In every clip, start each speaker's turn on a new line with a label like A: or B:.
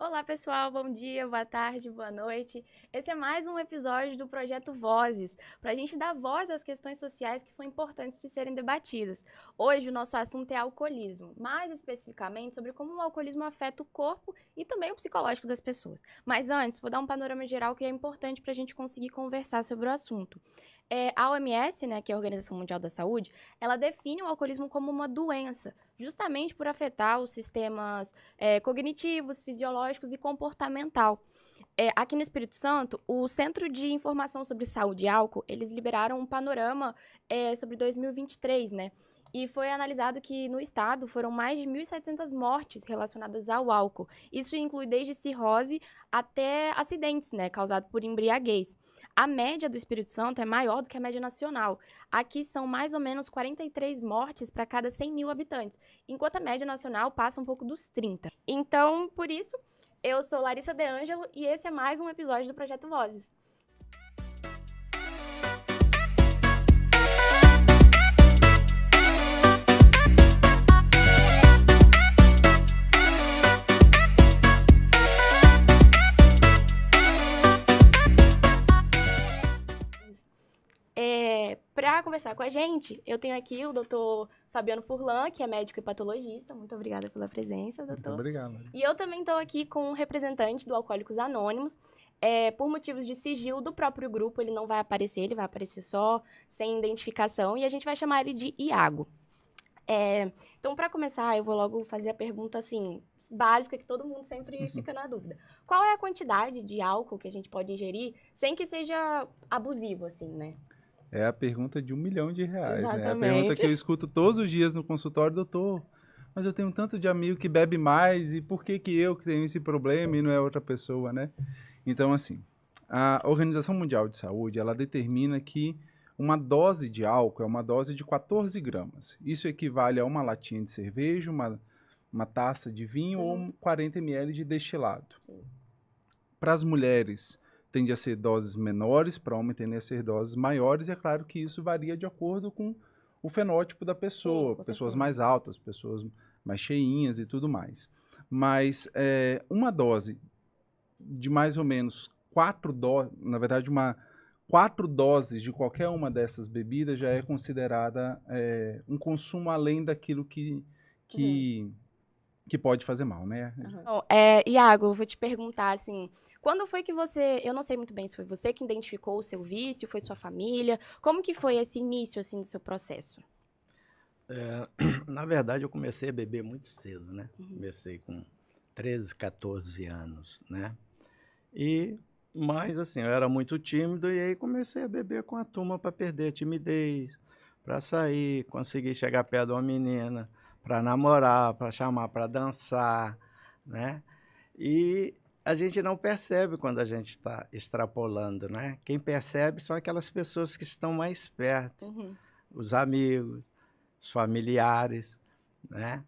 A: Olá, pessoal. Bom dia, boa tarde, boa noite. Esse é mais um episódio do Projeto Vozes, para a gente dar voz às questões sociais que são importantes de serem debatidas. Hoje o nosso assunto é alcoolismo, mais especificamente sobre como o alcoolismo afeta o corpo e também o psicológico das pessoas. Mas antes, vou dar um panorama geral que é importante para a gente conseguir conversar sobre o assunto. A OMS, né, que é a Organização Mundial da Saúde, ela define o alcoolismo como uma doença, justamente por afetar os sistemas cognitivos, fisiológicos e comportamental. Aqui no Espírito Santo, o Centro de Informação sobre Saúde e Álcool, eles liberaram um panorama sobre 2023, né? E foi analisado que no estado foram mais de 1.700 mortes relacionadas ao álcool. Isso inclui desde cirrose até acidentes, né, causados por embriaguez. A média do Espírito Santo é maior do que a média nacional. Aqui são mais ou menos 43 mortes para cada 100 mil habitantes, enquanto a média nacional passa um pouco dos 30. Então, por isso, eu sou Larissa De Angelo e esse é mais um episódio do Projeto Vozes. Para conversar com a gente, eu tenho aqui o doutor Fabiano Furlan, que é médico e patologista. Muito obrigada pela presença, doutor.
B: Muito obrigado.
A: E eu também estou aqui com um representante do Alcoólicos Anônimos. Por motivos de sigilo do próprio grupo, ele não vai aparecer, ele vai aparecer só sem identificação, e a gente vai chamar ele de Iago. Então, para começar, eu vou logo fazer a pergunta, assim, básica, que todo mundo sempre fica na dúvida. Qual é a quantidade de álcool que a gente pode ingerir sem que seja abusivo, assim, né?
B: É a pergunta de R$ 1 milhão, né? É a pergunta
A: Exatamente.
B: que eu escuto todos os dias no consultório, doutor, mas eu tenho um tanto de amigo que bebe mais, e por que que eu que tenho esse problema e não é outra pessoa, né? Então, assim, a Organização Mundial de Saúde, ela determina que uma dose de álcool é uma dose de 14 gramas. Isso equivale a uma latinha de cerveja, uma taça de vinho ou 40 ml de destilado. Para as mulheres, tende a ser doses menores, para homem tende a ser doses maiores, e é claro que isso varia de acordo com o fenótipo da pessoa,
A: Sim,
B: pessoas
A: certeza.
B: mais altas, pessoas mais cheinhas e tudo mais. Mas uma dose de mais ou menos 4 doses, na verdade 4 doses de qualquer uma dessas bebidas já é considerada um consumo além daquilo que pode fazer mal, né?
A: Bom, Iago, eu vou te perguntar, assim, quando foi que você, eu não sei muito bem se foi você que identificou o seu vício, foi sua família, como que foi esse início, assim, do seu processo?
C: Na verdade, eu comecei a beber muito cedo, né? Comecei com 13, 14 anos, né? Mas assim, eu era muito tímido e aí comecei a beber com a turma para perder a timidez, para sair, conseguir chegar perto de uma menina, para namorar, para chamar para dançar, né? E a gente não percebe quando a gente está extrapolando, né? Quem percebe são aquelas pessoas que estão mais perto, os amigos, os familiares, né?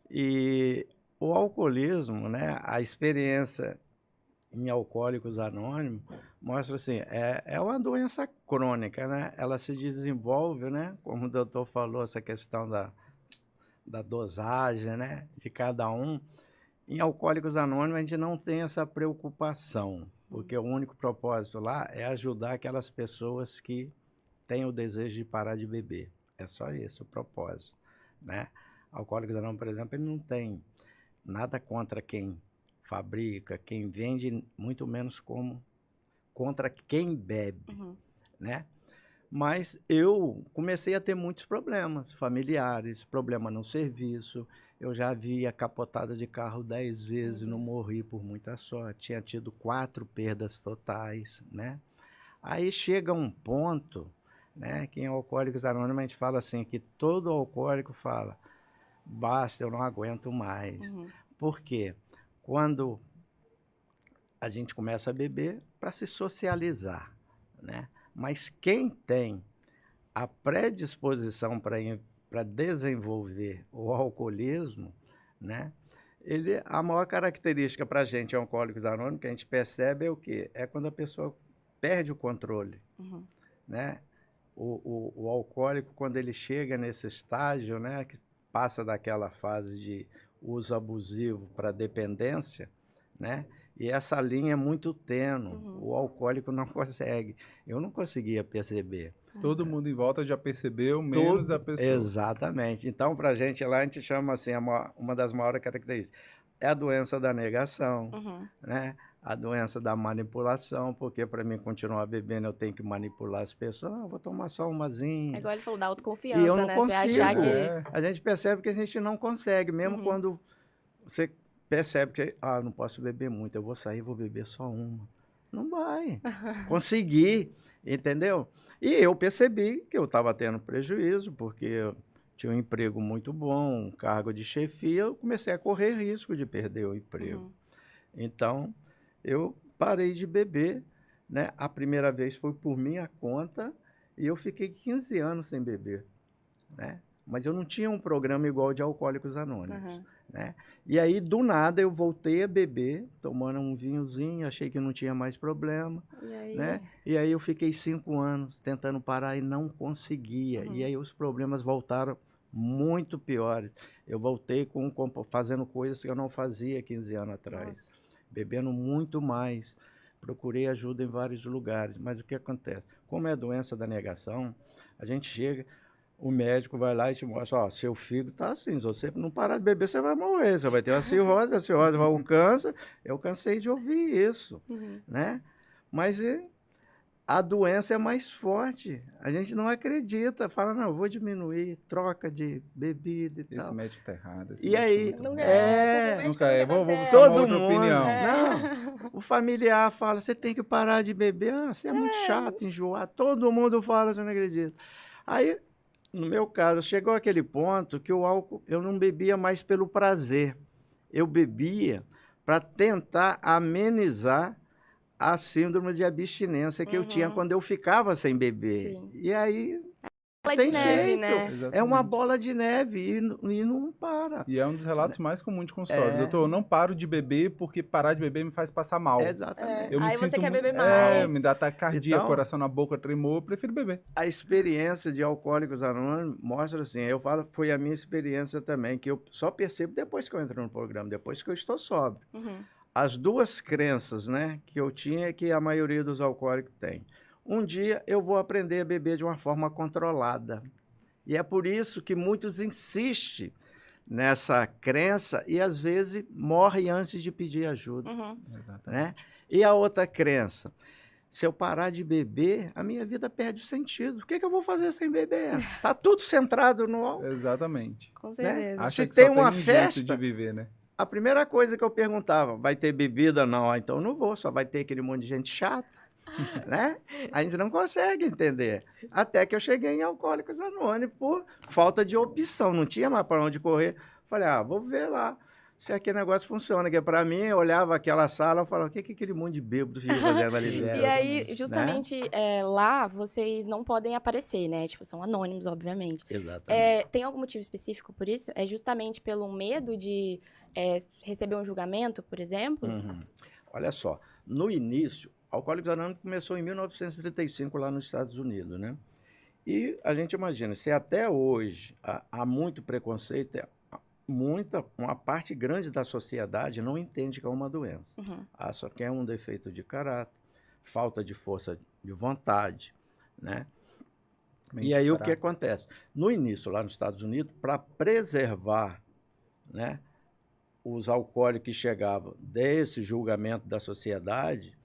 C: E o alcoolismo, né, a experiência em Alcoólicos Anônimos mostra assim, é uma doença crônica, né? Ela se desenvolve, né? Como o doutor falou, essa questão da dosagem, né? De cada um. Em Alcoólicos Anônimos a gente não tem essa preocupação, porque o único propósito lá é ajudar aquelas pessoas que têm o desejo de parar de beber. É só esse o propósito, né? Alcoólicos Anônimos, por exemplo, ele não tem nada contra quem fabrica, quem vende, muito menos como contra quem bebe, né? Mas eu comecei a ter muitos problemas familiares, problema no serviço. Eu já havia capotado de carro 10 vezes, não morri por muita sorte. Tinha tido 4 perdas totais, né? Aí chega um ponto, né, que em Alcoólicos Anônimos a gente fala assim, que todo alcoólico fala, basta, eu não aguento mais. Por quê? Quando a gente começa a beber para se socializar, né? Mas quem tem a predisposição para desenvolver o alcoolismo, né? A maior característica para a gente em Alcoólicos Anônimos que a gente percebe é o quê? É quando a pessoa perde o controle, né? O alcoólico, quando ele chega nesse estágio, né, que passa daquela fase de uso abusivo para dependência, né? E essa linha é muito tênue,
A: Uhum.
C: o alcoólico não consegue. Eu não conseguia perceber.
B: Todo mundo em volta já percebeu, menos a pessoa.
C: Exatamente. Então, para a gente lá, a gente chama assim, uma das maiores características. É a doença da negação,
A: Uhum.
C: né? A doença da manipulação, porque para mim continuar bebendo eu tenho que manipular as pessoas. Não, eu vou tomar só
A: É
C: umazinha.
A: igual ele falou da
C: E eu
A: autoconfiança,
C: não
A: né? Você achar
C: consigo.
A: que.
B: É,
C: A gente percebe que a gente não consegue, mesmo
A: Uhum.
C: quando você percebe que, eu não posso beber muito, eu vou sair e vou beber só uma. Não vai conseguir, entendeu? E eu percebi que eu estava tendo prejuízo, porque eu tinha um emprego muito bom, um cargo de chefia, eu comecei a correr risco de perder o emprego.
A: Uhum.
C: Então, eu parei de beber, né? A primeira vez foi por minha conta e eu fiquei 15 anos sem beber, né? Mas eu não tinha um programa igual de Alcoólicos Anônimos,
A: Uhum.
C: né? E aí, do nada, eu voltei a beber, tomando um vinhozinho, achei que não tinha mais problema,
A: E aí?
C: né? E aí eu fiquei 5 anos tentando parar e não conseguia.
A: Uhum.
C: E aí os problemas voltaram muito piores. Eu voltei fazendo coisas que eu não fazia 15 anos atrás,
A: Nossa.
C: bebendo muito mais. Procurei ajuda em vários lugares, mas o que acontece? Como é a doença da negação, a gente chega, o médico vai lá e te mostra, ó, seu fígado tá assim, se você não parar de beber, você vai morrer, você vai ter uma cirrose, a cirrose vai ao câncer. Eu cansei de ouvir isso,
A: Uhum.
C: né? Mas a doença é mais forte. A gente não acredita, fala, não, eu vou diminuir, troca de bebida e
B: esse
C: tal.
B: médico tá errado. Esse
C: E
B: médico é
C: aí,
B: muito
A: Nunca
B: ruim.
A: é.
B: Nunca é. Vou buscar
A: certo.
B: uma
C: todo
B: outra
C: mundo,
B: opinião.
A: É.
C: não, o familiar fala, você tem que parar de beber, você é muito chato, enjoar, todo mundo fala, você não acredita. Aí, no meu caso, chegou aquele ponto que o álcool, eu não bebia mais pelo prazer, eu bebia para tentar amenizar a síndrome de abstinência que eu tinha
A: Uhum.
C: quando eu ficava sem beber.
A: Sim.
C: E aí,
A: Bola
C: tem
A: de neve,
C: jeito,
A: né?
C: é uma
B: Exatamente.
C: bola de neve e não para.
B: E é um dos relatos mais comuns de consultório.
C: É.
B: Doutor, eu não paro de beber porque parar de beber me faz passar mal.
C: Exatamente.
B: Eu me
A: Aí você
B: sinto
A: quer
B: muito.
A: beber mais.
B: Me dá taquicardia,
C: Então,
B: coração na boca, tremor, eu prefiro beber.
C: a experiência de Alcoólicos Anônimos mostra assim, eu falo, foi a minha experiência também, que eu só percebo depois que eu entro no programa, depois que eu estou sóbrio.
A: Uhum.
C: As duas crenças, né, que eu tinha e que a maioria dos alcoólicos tem. Um dia eu vou aprender a beber de uma forma controlada. E é por isso que muitos insistem nessa crença e às vezes morrem antes de pedir ajuda,
A: Uhum.
C: né?
B: Exatamente.
C: E a outra crença, se eu parar de beber, a minha vida perde sentido. O que eu vou fazer sem beber? Tá tudo centrado no álcool,
B: Exatamente.
A: Com
C: né?
A: certeza.
B: Acha
C: Se
B: que
C: tem
B: só
C: uma
B: tem um jeito de
C: festa,
B: viver, né?
C: a primeira coisa que eu perguntava, vai ter bebida? Não, então não vou, só vai ter aquele monte de gente chata, né? A gente não consegue entender. Até que eu cheguei em Alcoólicos Anônimos por falta de opção, não tinha mais para onde correr. Falei, vou ver lá se aquele negócio funciona, que para mim, eu olhava aquela sala e falava, o que aquele monte de bêbado fica fazendo ali dentro?
A: E aí,
B: Exatamente.
A: justamente, lá, vocês não podem aparecer, né? Tipo, são anônimos, obviamente.
C: Exatamente.
A: Tem algum motivo específico por isso? É justamente pelo medo de receber um julgamento, por exemplo?
C: Uhum. Olha só, no início, Alcoólicos Anônimos começou em 1935 lá nos Estados Unidos, né? E a gente imagina, se até hoje há muito preconceito, uma parte grande da sociedade não entende que é uma doença.
A: Uhum.
C: Só que é um defeito de caráter, falta de força de vontade, né?
B: Mente
C: E aí o que
B: fraca.
C: acontece? No início, lá nos Estados Unidos, para preservar, né, os alcoólicos que chegavam desse julgamento da sociedade,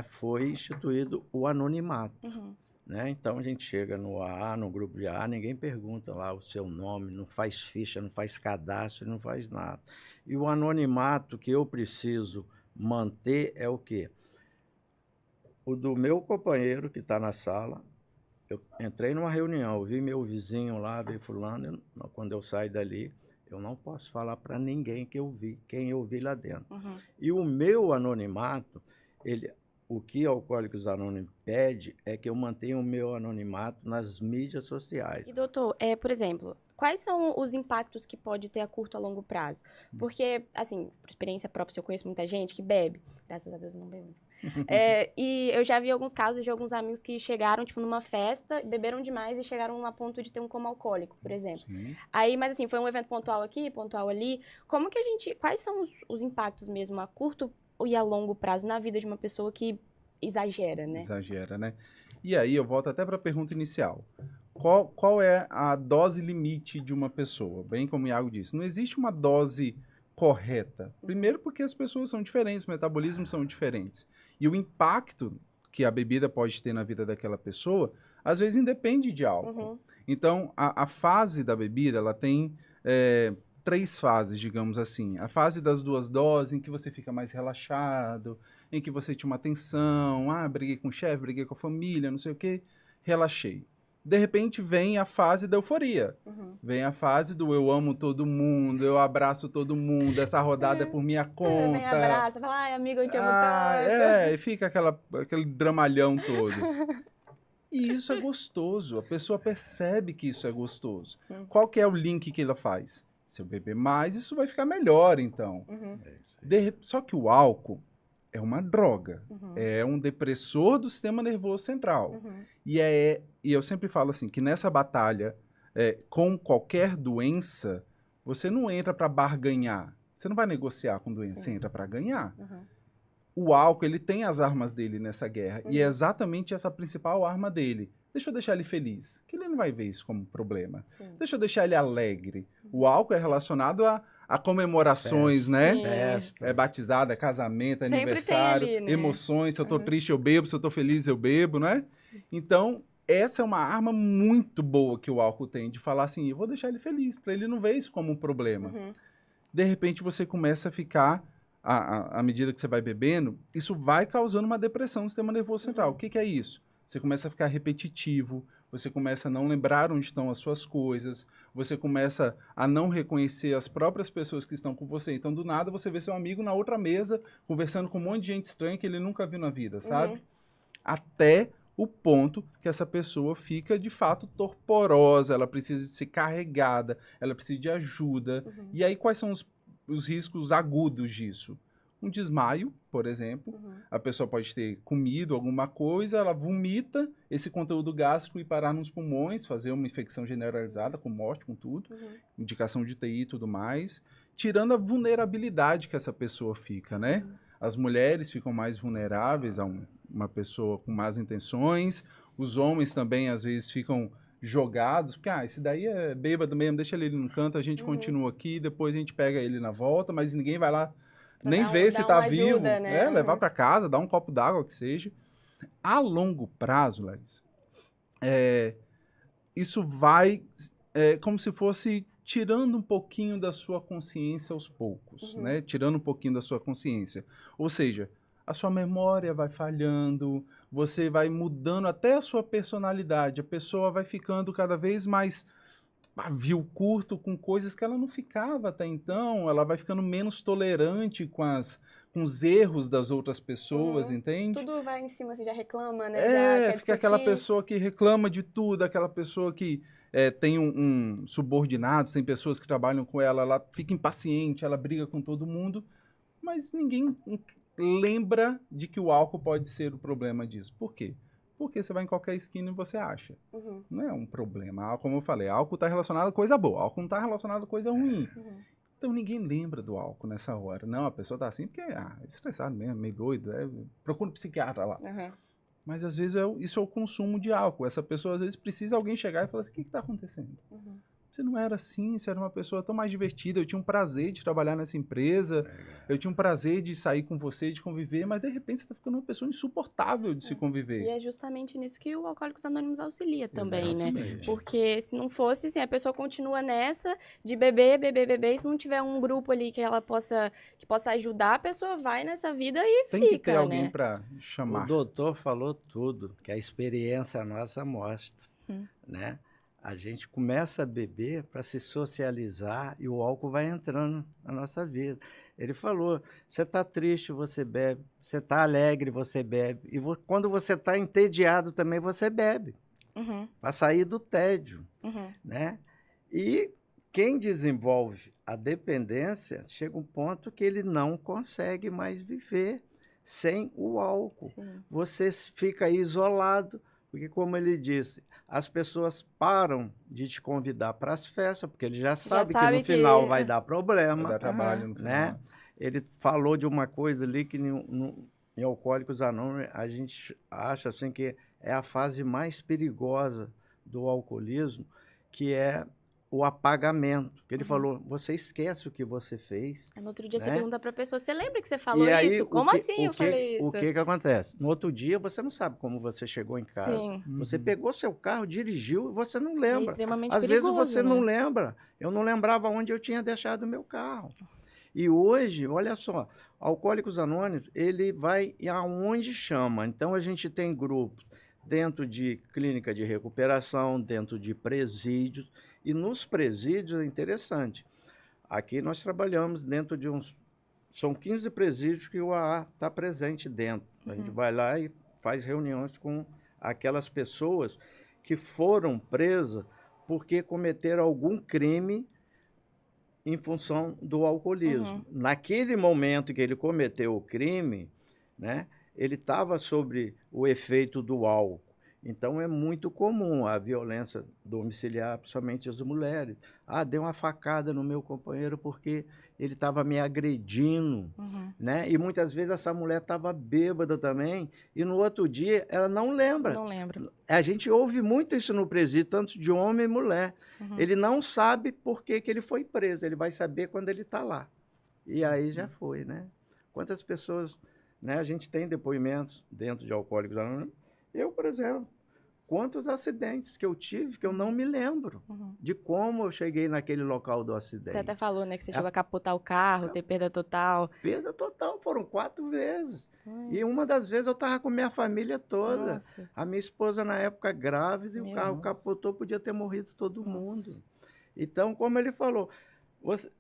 C: foi instituído o anonimato.
A: Uhum.
C: Né? Então a gente chega no grupo de A, ninguém pergunta lá o seu nome, não faz ficha, não faz cadastro, não faz nada. E o anonimato que eu preciso manter é o quê? O do meu companheiro que está na sala. Eu entrei numa reunião, eu vi meu vizinho lá, vi fulano, quando eu saio dali, eu não posso falar para ninguém que eu vi, quem eu vi lá dentro.
A: Uhum.
C: E o meu anonimato, o que Alcoólicos Anônimos pede é que eu mantenha o meu anonimato nas mídias sociais.
A: E, doutor, por exemplo, quais são os impactos que pode ter a curto a longo prazo? Porque, assim, por experiência própria, eu conheço muita gente que bebe. Graças a Deus eu não bebo. E eu já vi alguns casos de alguns amigos que chegaram, tipo, numa festa, beberam demais e chegaram a ponto de ter um coma alcoólico, por exemplo.
B: Sim.
A: Aí, mas assim, foi um evento pontual aqui, pontual ali. Como que quais são os impactos mesmo a curto e a longo prazo na vida de uma pessoa que exagera, né?
B: Exagera, né? E aí eu volto até para a pergunta inicial. Qual é a dose limite de uma pessoa? Bem como o Iago disse, não existe uma dose correta. Primeiro porque as pessoas são diferentes, os metabolismos são diferentes. E o impacto que a bebida pode ter na vida daquela pessoa, às vezes independe de álcool. Então, a fase da bebida, ela tem 3 fases, digamos assim. A fase das 2 doses, em que você fica mais relaxado, em que você tinha uma tensão, briguei com o chefe, briguei com a família, não sei o quê, relaxei. De repente vem a fase da euforia. Vem a fase do eu amo todo mundo, eu abraço todo mundo, essa rodada é por minha conta.
A: Vem abraça, fala, ai, amigo, eu te amo tanto.
B: E fica aquele dramalhão todo. E isso é gostoso, a pessoa percebe que isso é gostoso. Qual que é o link que ela faz? Se eu beber mais, isso vai ficar melhor, então. Só que o álcool é uma droga, é um depressor do sistema nervoso central. E eu sempre falo assim, que nessa batalha com qualquer doença, você não entra para barganhar. Você não vai negociar com doença, você entra para ganhar. O álcool, ele tem as armas dele nessa guerra. E é exatamente essa a principal arma dele. Deixa eu deixar ele feliz, que ele não vai ver isso como problema. Deixa eu deixar ele alegre. O álcool é relacionado a comemorações, né?
C: Festa.
B: Batizada, casamento,
A: Sempre
B: aniversário,
A: tem ali, né?
B: emoções. Se eu tô triste, eu bebo. Se eu tô feliz, eu bebo, né? Então, essa é uma arma muito boa que o álcool tem, de falar assim, eu vou deixar ele feliz, para ele não ver isso como um problema. De repente, você começa a ficar, à medida que você vai bebendo, isso vai causando uma depressão no sistema nervoso central. O que é isso? Você começa a ficar repetitivo, você começa a não lembrar onde estão as suas coisas, você começa a não reconhecer as próprias pessoas que estão com você. Então, do nada, você vê seu amigo na outra mesa, conversando com um monte de gente estranha que ele nunca viu na vida, sabe? Até o ponto que essa pessoa fica, de fato, torporosa, ela precisa de ser carregada, ela precisa de ajuda. E aí, quais são os riscos agudos disso? Um desmaio, por exemplo. A pessoa pode ter comido alguma coisa, ela vomita esse conteúdo gástrico e parar nos pulmões, fazer uma infecção generalizada, com morte, com tudo, indicação de UTI e tudo mais, tirando a vulnerabilidade que essa pessoa fica, né? As mulheres ficam mais vulneráveis a uma pessoa com más intenções, os homens também, às vezes, ficam jogados, porque, esse daí é bêbado mesmo, deixa ele no canto, a gente continua aqui, depois a gente pega ele na volta, mas ninguém vai lá nem ver se tá vivo,
A: né?
B: Levar para casa, dar um copo d'água, que seja. A longo prazo, Larissa, isso vai como se fosse tirando um pouquinho da sua consciência aos poucos, né? Tirando um pouquinho da sua consciência. Ou seja, a sua memória vai falhando, você vai mudando até a sua personalidade, a pessoa vai ficando cada vez mais pavio curto com coisas que ela não ficava até então, ela vai ficando menos tolerante com os erros das outras pessoas, entende?
A: Tudo vai em cima, assim, já reclama, né?
B: Fica aquela pessoa que reclama de tudo, aquela pessoa que tem subordinados, tem pessoas que trabalham com ela, ela fica impaciente, ela briga com todo mundo, mas ninguém lembra de que o álcool pode ser o problema disso. Por quê? Porque você vai em qualquer esquina e você acha. Não é um problema. Como eu falei, álcool está relacionado a coisa boa, álcool não está relacionado a coisa ruim. Então ninguém lembra do álcool nessa hora. Não, a pessoa está assim porque é estressado mesmo, meio doido, procura um psiquiatra lá. Mas às vezes isso é o consumo de álcool. Essa pessoa às vezes precisa alguém chegar e falar assim, o que está acontecendo? Você não era assim, você era uma pessoa tão mais divertida, eu tinha um prazer de trabalhar nessa empresa, eu tinha um prazer de sair com você, de conviver, mas de repente você está ficando uma pessoa insuportável de se conviver.
A: E é justamente nisso que o Alcoólicos Anônimos auxilia também,
B: Exatamente.
A: né? Porque se não fosse, assim, a pessoa continua nessa de beber, e se não tiver um grupo ali que possa ajudar, a pessoa vai nessa vida e
B: Tem
A: fica,
B: que ter alguém
A: né?
B: para chamar.
C: O doutor falou tudo, que a experiência nossa mostra, né? A gente começa a beber para se socializar e o álcool vai entrando na nossa vida. Ele falou, você está triste, você bebe. Você está alegre, você bebe. E quando você está entediado também, você bebe. Para sair do tédio, né? E quem desenvolve a dependência chega um ponto que ele não consegue mais viver sem o álcool.
A: Sim.
C: Você fica isolado, porque, como ele disse, as pessoas param de te convidar para as festas, porque ele já sabe que
A: sabe
C: no final
A: que-
C: vai dar
B: Vai
C: problema,
B: dar trabalho no final.
C: né? Ele falou de uma coisa ali que em Alcoólicos Anônimos a gente acha assim que é a fase mais perigosa do alcoolismo, que é o apagamento. Que ele falou, você esquece o que você fez.
A: No outro dia você
C: né?
A: pergunta pra pessoa, você lembra que você falou
C: E aí,
A: isso? Como assim eu falei isso?
C: O que acontece? No outro dia, você não sabe como você chegou em casa.
A: Sim.
C: Você pegou seu carro, dirigiu e você não
A: É
C: lembra.
A: extremamente
C: Às vezes
A: perigoso,
C: você
A: né?
C: não lembra. Eu não lembrava onde eu tinha deixado o meu carro. E hoje, olha só, Alcoólicos Anônimos, ele vai aonde chama. Então, a gente tem grupos dentro de clínica de recuperação, dentro de presídios. E nos presídios é interessante. Aqui nós trabalhamos dentro de uns... São 15 presídios que o AA está presente dentro. A gente vai lá e faz reuniões com aquelas pessoas que foram presas porque cometeram algum crime em função do alcoolismo. Naquele momento que ele cometeu o crime, né, ele estava sob o efeito do álcool. Então, é muito comum a violência domiciliar, principalmente as mulheres. Ah, dei uma facada no meu companheiro porque ele estava me agredindo, né? E muitas vezes essa mulher estava bêbada também, e no outro dia ela não lembra.
A: Não lembro.
C: A gente ouve muito isso no presídio, tanto de homem e mulher. Ele não sabe por que ele foi preso, ele vai saber quando ele está lá. E aí já foi, né? Quantas pessoas, né? A gente tem depoimentos dentro de Alcoólicos Anônimos. Eu, por exemplo, quantos acidentes que eu tive que eu não me lembro de como eu cheguei naquele local do acidente.
A: Você até falou, né, que você chegou a capotar o carro, ter perda total.
C: Perda total, foram 4 vezes. E uma das vezes eu estava com minha família toda.
A: Nossa.
C: A minha esposa, na época, grávida, e o
A: Meu
C: carro
A: Deus.
C: capotou, podia ter morrido todo
A: Nossa.
C: mundo. Então, como ele falou,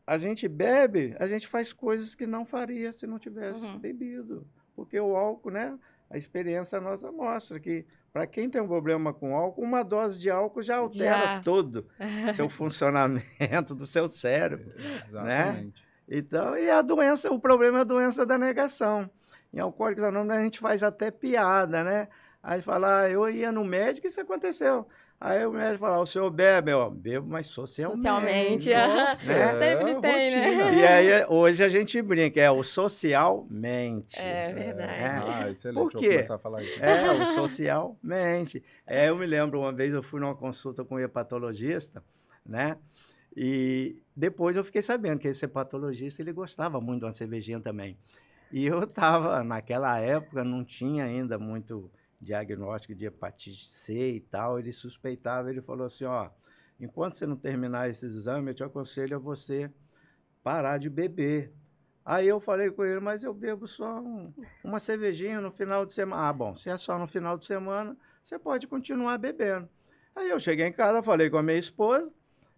C: a gente bebe, a gente faz coisas que não faria se não tivesse bebido. Porque o álcool, né? A experiência nossa mostra que, para quem tem um problema com álcool, uma dose de álcool já altera todo seu funcionamento do seu cérebro.
B: Exatamente.
C: Então, e a doença, o problema é a doença da negação. Em Alcoólicos Anônimos a gente faz até piada, né? Aí fala, eu ia no médico e isso aconteceu. Aí o médico fala, o senhor bebe? Eu bebo, mas socialmente.
A: Socialmente.
B: Nossa,
A: Sempre tem,
B: rotina.
A: né?
C: E aí, hoje a gente brinca, é o socialmente.
A: É verdade.
B: Ah, excelente.
C: Por
B: Vou
C: quê?
B: começar a falar isso.
C: É, o socialmente. Eu me lembro, uma vez eu fui numa consulta com um hepatologista, né? E depois eu fiquei sabendo que esse hepatologista, ele gostava muito de uma cervejinha também. E eu estava, naquela época, não tinha ainda muito diagnóstico de hepatite C e tal, ele suspeitava, ele falou assim, ó, enquanto você não terminar esse exame, eu te aconselho a você parar de beber. Aí eu falei com ele, mas eu bebo só uma cervejinha no final de semana. Ah, bom, se é só no final de semana, você pode continuar bebendo. Aí eu cheguei em casa, falei com a minha esposa,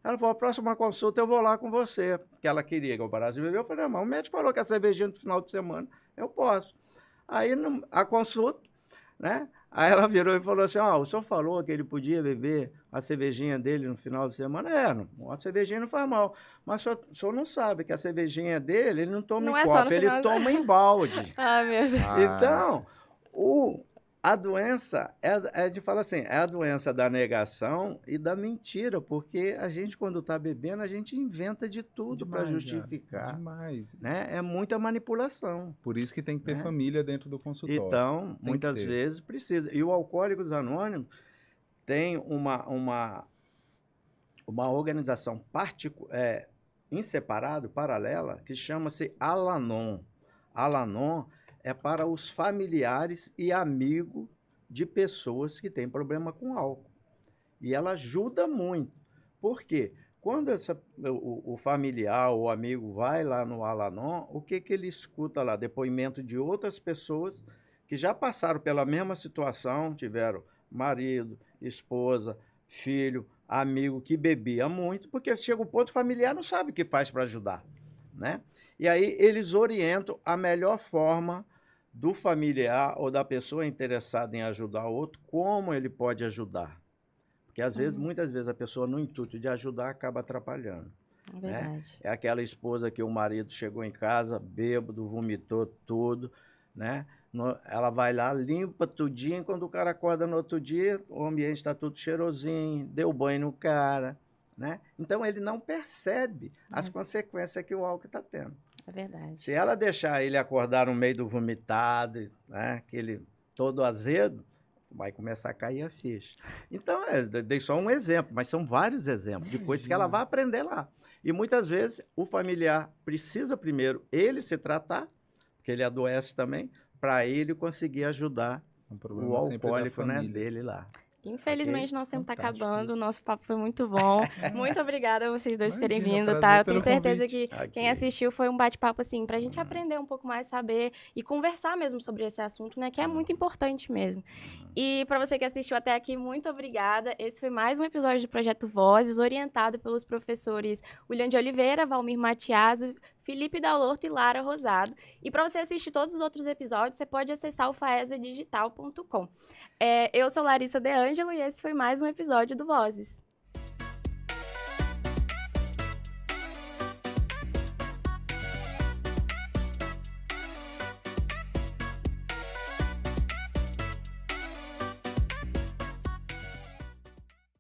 C: ela falou, próxima consulta eu vou lá com você, porque ela queria que eu parasse de beber. Eu falei, mas o médico falou que a cervejinha no final de semana eu posso. Aí a consulta, né? Aí ela virou e falou assim, ó, o senhor falou que ele podia beber a cervejinha dele no final de semana? A cervejinha não faz mal. Mas o senhor não sabe que a cervejinha dele, ele não toma
A: Não
C: em
A: é só no
C: copo, ele
A: final-
C: toma em balde.
A: Ah, meu Deus.
C: Então, a doença, a gente fala assim, é a doença da negação e da mentira, porque a gente, quando está bebendo, a gente inventa de tudo para
B: Demais,
C: justificar.
B: Demais.
C: Né? É muita manipulação.
B: Por isso que tem que ter
C: Né?
B: família dentro do consultório.
C: Então,
B: que
C: muitas
B: ter.
C: vezes precisa. E o Alcoólicos Anônimos tem uma organização em separado, paralela, que chama-se Al-Anon. Al-Anon é para os familiares e amigos de pessoas que têm problema com álcool. E ela ajuda muito. Por quê? Quando o familiar ou o amigo vai lá no Al-Anon, o que ele escuta lá? Depoimento de outras pessoas que já passaram pela mesma situação, tiveram marido, esposa, filho, amigo que bebia muito, porque chega o ponto familiar não sabe o que faz para ajudar, né? E aí eles orientam a melhor forma do familiar ou da pessoa interessada em ajudar o outro, como ele pode ajudar. Porque às vezes, muitas vezes, a pessoa, no intuito de ajudar, acaba atrapalhando.
A: É verdade.
C: É aquela esposa que o marido chegou em casa, bêbado, vomitou tudo, né? Ela vai lá, limpa tudinho, quando o cara acorda no outro dia, o ambiente está tudo cheirosinho, deu banho no cara, né? Então ele não percebe as consequências que o álcool está tendo.
A: É verdade.
C: Se ela deixar ele acordar no meio do vomitado, né? Aquele todo azedo, vai começar a cair a ficha. Então, dei só um exemplo, mas são vários exemplos de coisas que ela vai aprender lá. E muitas vezes o familiar precisa primeiro ele se tratar, porque ele adoece também, para ele conseguir ajudar o alcoólico, né, dele lá.
A: Infelizmente, nosso tempo está
C: Fantástico
A: acabando, o
C: isso.
A: nosso papo foi muito bom. Muito obrigada a vocês dois por terem
B: Imagina,
A: vindo,
B: prazer
A: tá? Eu tenho
B: pelo
A: certeza
B: convite.
A: que quem assistiu foi um bate-papo, assim, pra gente aprender um pouco mais, saber e conversar mesmo sobre esse assunto, né? Que é muito importante mesmo. E pra você que assistiu até aqui, muito obrigada. Esse foi mais um episódio do Projeto Vozes, orientado pelos professores William de Oliveira, Valmir Matiaso, Felipe Dalorto e Lara Rosado. E para você assistir todos os outros episódios, você pode acessar o faesadigital.com. Eu sou Larissa De Angelo e esse foi mais um episódio do Vozes.